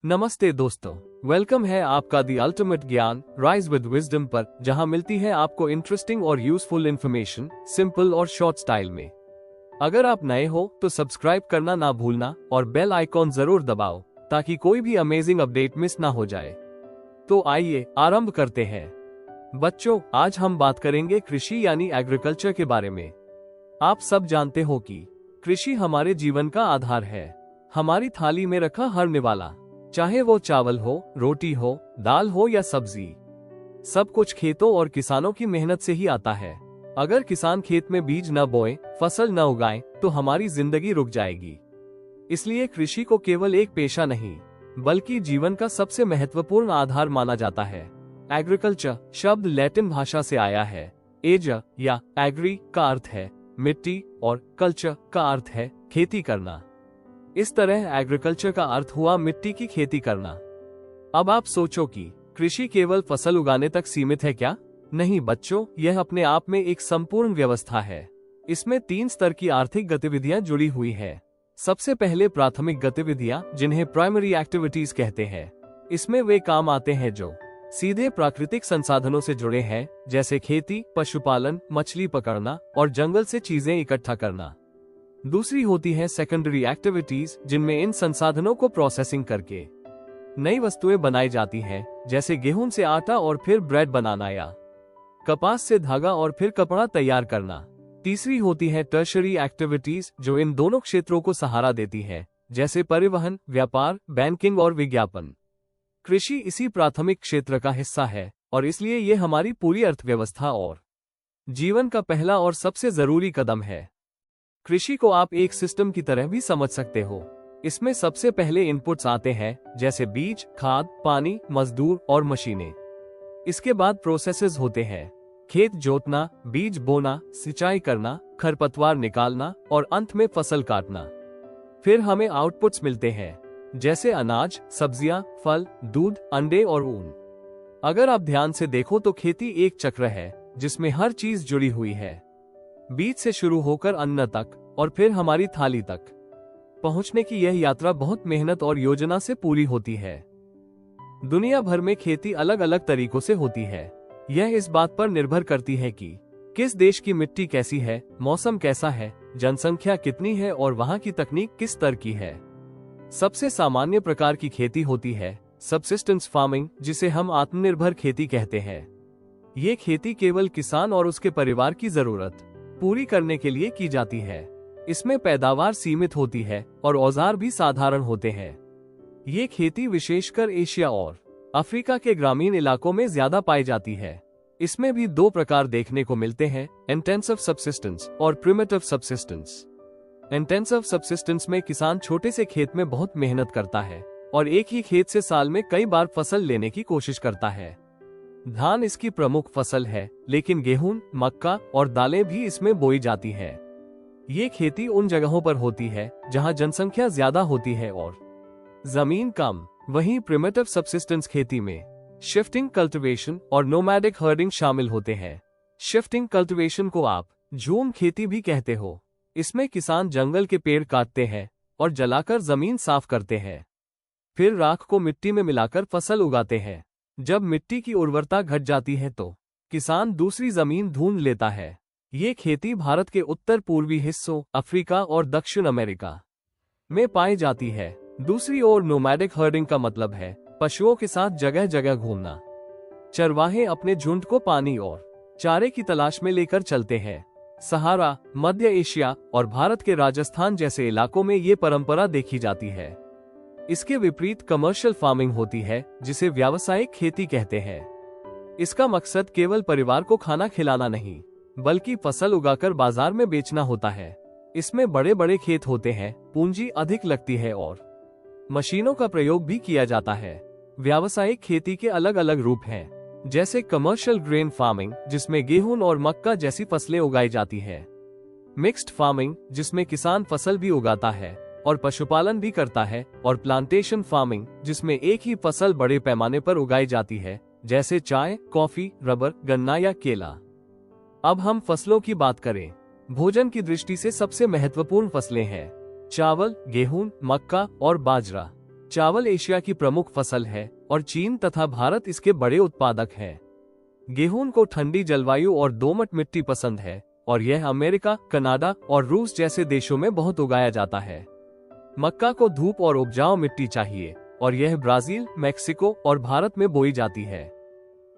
नमस्ते दोस्तों, वेलकम है आपका the ultimate Gyan rise with wisdom पर, जहां मिलती है आपको इंटरेस्टिंग और यूजफुल इन्फॉर्मेशन सिंपल और शॉर्ट स्टाइल में। अगर आप नए हो तो सब्सक्राइब करना ना भूलना और बेल आइकॉन जरूर दबाओ ताकि कोई भी अमेजिंग अपडेट मिस ना हो जाए। तो आइए आरंभ करते हैं। बच्चों, आज हम बात करेंगे कृषि यानी एग्रीकल्चर के बारे में। आप सब जानते हो कि कृषि हमारे जीवन का आधार है। हमारी थाली में रखा हर निवाला, चाहे वो चावल हो, रोटी हो, दाल हो या सब्जी, सब कुछ खेतों और किसानों की मेहनत से ही आता है। अगर किसान खेत में बीज न बोए, फसल न उगाए, तो हमारी जिंदगी रुक जाएगी। इसलिए कृषि को केवल एक पेशा नहीं, बल्कि जीवन का सबसे महत्वपूर्ण आधार माना जाता है। एग्रीकल्चर शब्द लैटिन भाषा से आया है। एज या एग्री का अर्थ है मिट्टी और कल्चर का अर्थ है खेती करना। इस तरह एग्रीकल्चर का अर्थ हुआ मिट्टी की खेती करना। अब आप सोचो कि कृषि केवल फसल उगाने तक सीमित है क्या? नहीं बच्चों, यह अपने आप में एक संपूर्ण व्यवस्था है। इसमें 3 स्तर की आर्थिक गतिविधियां जुड़ी हुई है। सबसे पहले प्राथमिक गतिविधियां, जिन्हें प्राइमरी एक्टिविटीज कहते हैं। इसमें वे काम आते हैं जो सीधे प्राकृतिक संसाधनों से जुड़े हैं, जैसे खेती, पशुपालन, मछली पकड़ना और जंगल से चीजें इकट्ठा करना। दूसरी होती है सेकेंडरी एक्टिविटीज, जिनमें इन संसाधनों को प्रोसेसिंग करके नई वस्तुएं बनाई जाती हैं, जैसे गेहूं से आटा और फिर ब्रेड बनाना या कपास से धागा और फिर कपड़ा तैयार करना। तीसरी होती है टर्शरी एक्टिविटीज, जो इन दोनों क्षेत्रों को सहारा देती है, जैसे परिवहन, व्यापार, बैंकिंग और विज्ञापन। कृषि इसी प्राथमिक क्षेत्र का हिस्सा है और इसलिए ये हमारी पूरी अर्थव्यवस्था और जीवन का पहला और सबसे जरूरी कदम है। कृषि को आप एक सिस्टम की तरह भी समझ सकते हो। इसमें सबसे पहले इनपुट्स आते हैं, जैसे बीज, खाद, पानी, मजदूर और मशीनें। इसके बाद प्रोसेसेस होते हैं, खेत जोतना, बीज बोना, सिंचाई करना, खरपतवार निकालना और अंत में फसल काटना। फिर हमें आउटपुट्स मिलते हैं, जैसे अनाज, सब्जियां, फल, दूध, अंडे और ऊन। अगर आप ध्यान से देखो तो खेती एक चक्र है जिसमें हर चीज जुड़ी हुई है, बीज से शुरू होकर अन्न तक और फिर हमारी थाली तक पहुंचने की यह यात्रा बहुत मेहनत और योजना से पूरी होती है। दुनिया भर में खेती अलग अलग तरीकों से होती है। यह इस बात पर निर्भर करती है कि किस देश की मिट्टी कैसी है, मौसम कैसा है, जनसंख्या कितनी है और वहां की तकनीक किस स्तर की है। सबसे सामान्य प्रकार की खेती होती है सबसिस्टेंस फार्मिंग, जिसे हम आत्मनिर्भर खेती कहते हैं। ये खेती केवल किसान और उसके परिवार की जरूरत पूरी करने के लिए की जाती है। इसमें पैदावार सीमित होती है और औजार भी साधारण होते हैं। ये खेती विशेषकर एशिया और अफ्रीका के ग्रामीण इलाकों में ज्यादा पाई जाती है। इसमें भी 2 प्रकार देखने को मिलते हैं, इंटेंसिव सबसिस्टेंस और प्रिमिटिव सबसिस्टेंस। इंटेंसिव सबसिस्टेंस में किसान छोटे से खेत में बहुत मेहनत करता है और एक ही खेत से साल में कई बार फसल लेने की कोशिश करता है। धान इसकी प्रमुख फसल है, लेकिन गेहूं, मक्का और दालें भी इसमें बोई जाती है। ये खेती उन जगहों पर होती है जहां जनसंख्या ज्यादा होती है और जमीन कम। वहीं प्रिमिटिव सबसिस्टेंस खेती में शिफ्टिंग कल्टीवेशन और नोमैडिक हर्डिंग शामिल होते हैं। शिफ्टिंग कल्टीवेशन को आप झूम खेती भी कहते हो। इसमें किसान जंगल के पेड़ काटते हैं और जलाकर जमीन साफ करते हैं। फिर राख को मिट्टी में मिलाकर फसल उगाते हैं। जब मिट्टी की उर्वरता घट जाती है तो किसान दूसरी जमीन ढूंढ लेता है। ये खेती भारत के उत्तर पूर्वी हिस्सों, अफ्रीका और दक्षिण अमेरिका में पाई जाती है। दूसरी ओर नोमैडिक हर्डिंग का मतलब है पशुओं के साथ जगह जगह घूमना। चरवाहे अपने झुंड को पानी और चारे की तलाश में लेकर चलते हैं। सहारा, मध्य एशिया और भारत के राजस्थान जैसे इलाकों में ये परंपरा देखी जाती है। इसके विपरीत कमर्शियल फार्मिंग होती है, जिसे व्यावसायिक खेती कहते हैं। इसका मकसद केवल परिवार को खाना खिलाना नहीं, बल्कि फसल उगाकर बाजार में बेचना होता है। इसमें बड़े बड़े खेत होते हैं, पूंजी अधिक लगती है और मशीनों का प्रयोग भी किया जाता है। व्यावसायिक खेती के अलग अलग रूप हैं, जैसे कमर्शियल ग्रेन फार्मिंग, जिसमें गेहूं और मक्का जैसी फसलें उगाई जाती है। मिक्स्ड फार्मिंग, जिसमें किसान फसल भी उगाता है और पशुपालन भी करता है। और प्लांटेशन फार्मिंग, जिसमें एक ही फसल बड़े पैमाने पर उगाई जाती है, जैसे चाय, कॉफी, रबर, गन्ना या केला। अब हम फसलों की बात करें। भोजन की दृष्टि से सबसे महत्वपूर्ण फसलें हैं चावल, गेहूं, मक्का और बाजरा। चावल एशिया की प्रमुख फसल है और चीन तथा भारत इसके बड़े उत्पादक हैं। गेहूं को ठंडी जलवायु और दोमट मिट्टी पसंद है और यह अमेरिका, कनाडा और रूस जैसे देशों में बहुत उगाया जाता है। मक्का को धूप और उपजाऊ मिट्टी चाहिए और यह ब्राजील, मेक्सिको और भारत में बोई जाती है।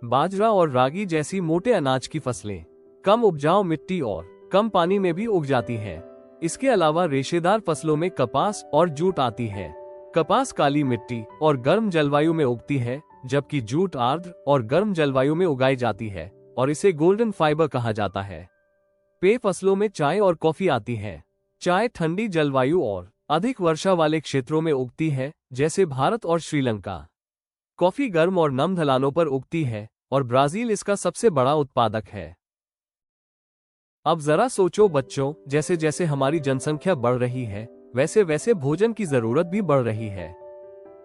बाजरा और रागी जैसी मोटे अनाज की फसलें कम उपजाऊ मिट्टी और कम पानी में भी उग जाती हैं। इसके अलावा रेशेदार फसलों में कपास और जूट आती है। कपास काली मिट्टी और गर्म जलवायु में उगती है, जबकि जूट आर्द्र और गर्म जलवायु में उगाई जाती है और इसे गोल्डन फाइबर कहा जाता है। पेय फसलों में चाय और कॉफी आती है। चाय ठंडी जलवायु और अधिक वर्षा वाले क्षेत्रों में उगती है, जैसे भारत और श्रीलंका। कॉफी गर्म और नम ढलानों पर उगती है और ब्राजील इसका सबसे बड़ा उत्पादक है। अब जरा सोचो बच्चों, जैसे जैसे हमारी जनसंख्या बढ़ रही है, वैसे वैसे भोजन की जरूरत भी बढ़ रही है।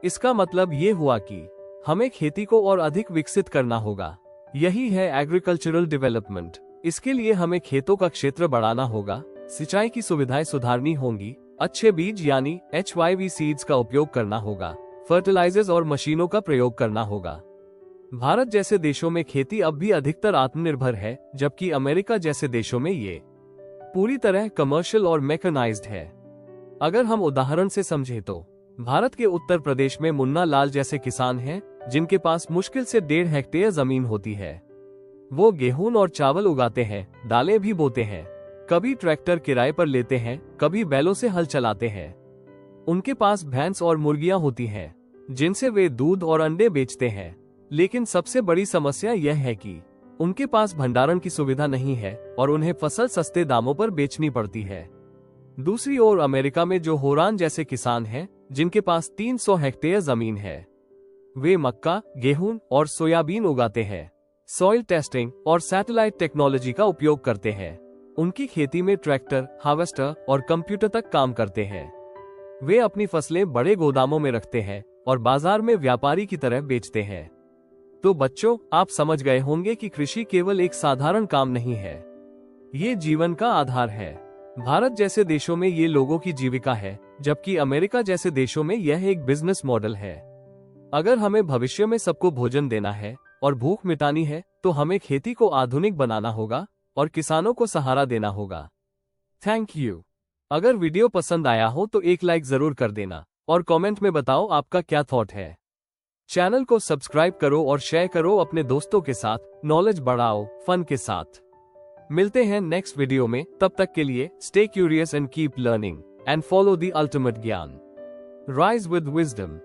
इसका मतलब ये हुआ कि हमें खेती को और अधिक विकसित करना होगा। यही है एग्रीकल्चरल डेवलपमेंट। इसके लिए हमें खेतों का क्षेत्र बढ़ाना होगा, सिंचाई की सुविधाएं सुधारनी होंगी, अच्छे बीज यानी HYV सीड्स का उपयोग करना होगा, फर्टिलाइजर्स और मशीनों का प्रयोग करना होगा। भारत जैसे देशों में खेती अब भी अधिकतर आत्मनिर्भर है, जबकि अमेरिका जैसे देशों में ये पूरी तरह कमर्शियल और मैकेनाइज्ड है। अगर हम उदाहरण से समझें तो भारत के उत्तर प्रदेश में मुन्ना लाल जैसे किसान हैं, जिनके पास मुश्किल से 1.5 हेक्टेयर जमीन होती है। वो गेहूं और चावल उगाते हैं, दालें भी बोते हैं, कभी ट्रैक्टर किराए पर लेते हैं, कभी बैलों से हल चलाते हैं। उनके पास भैंस और मुर्गियां होती हैं, जिनसे वे दूध और अंडे बेचते हैं। लेकिन सबसे बड़ी समस्या यह है कि उनके पास भंडारण की सुविधा नहीं है और उन्हें फसल सस्ते दामों पर बेचनी पड़ती है। दूसरी ओर अमेरिका में जो होरान जैसे किसान हैं, जिनके पास 300 हेक्टेयर जमीन है, वे मक्का, गेहूं और सोयाबीन उगाते हैं, सॉइल टेस्टिंग और सैटेलाइट टेक्नोलॉजी का उपयोग करते हैं। उनकी खेती में ट्रैक्टर, हार्वेस्टर और कंप्यूटर तक काम करते हैं। वे अपनी फसलें बड़े गोदामों में रखते हैं और बाजार में व्यापारी की तरह बेचते हैं। तो बच्चों, आप समझ गए होंगे कि कृषि केवल एक साधारण काम नहीं है, ये जीवन का आधार है। भारत जैसे देशों में ये लोगों की जीविका है, जबकि अमेरिका जैसे देशों में यह एक बिजनेस मॉडल है। अगर हमें भविष्य में सबको भोजन देना है और भूख मिटानी है, तो हमें खेती को आधुनिक बनाना होगा और किसानों को सहारा देना होगा। Thank you. अगर वीडियो पसंद आया हो तो एक लाइक जरूर कर देना और कमेंट में बताओ आपका क्या थॉट है। चैनल को सब्सक्राइब करो और शेयर करो अपने दोस्तों के साथ। नॉलेज बढ़ाओ फन के साथ। मिलते हैं नेक्स्ट वीडियो में, तब तक के लिए stay curious and keep learning and follow the ultimate Gyan. Rise with wisdom.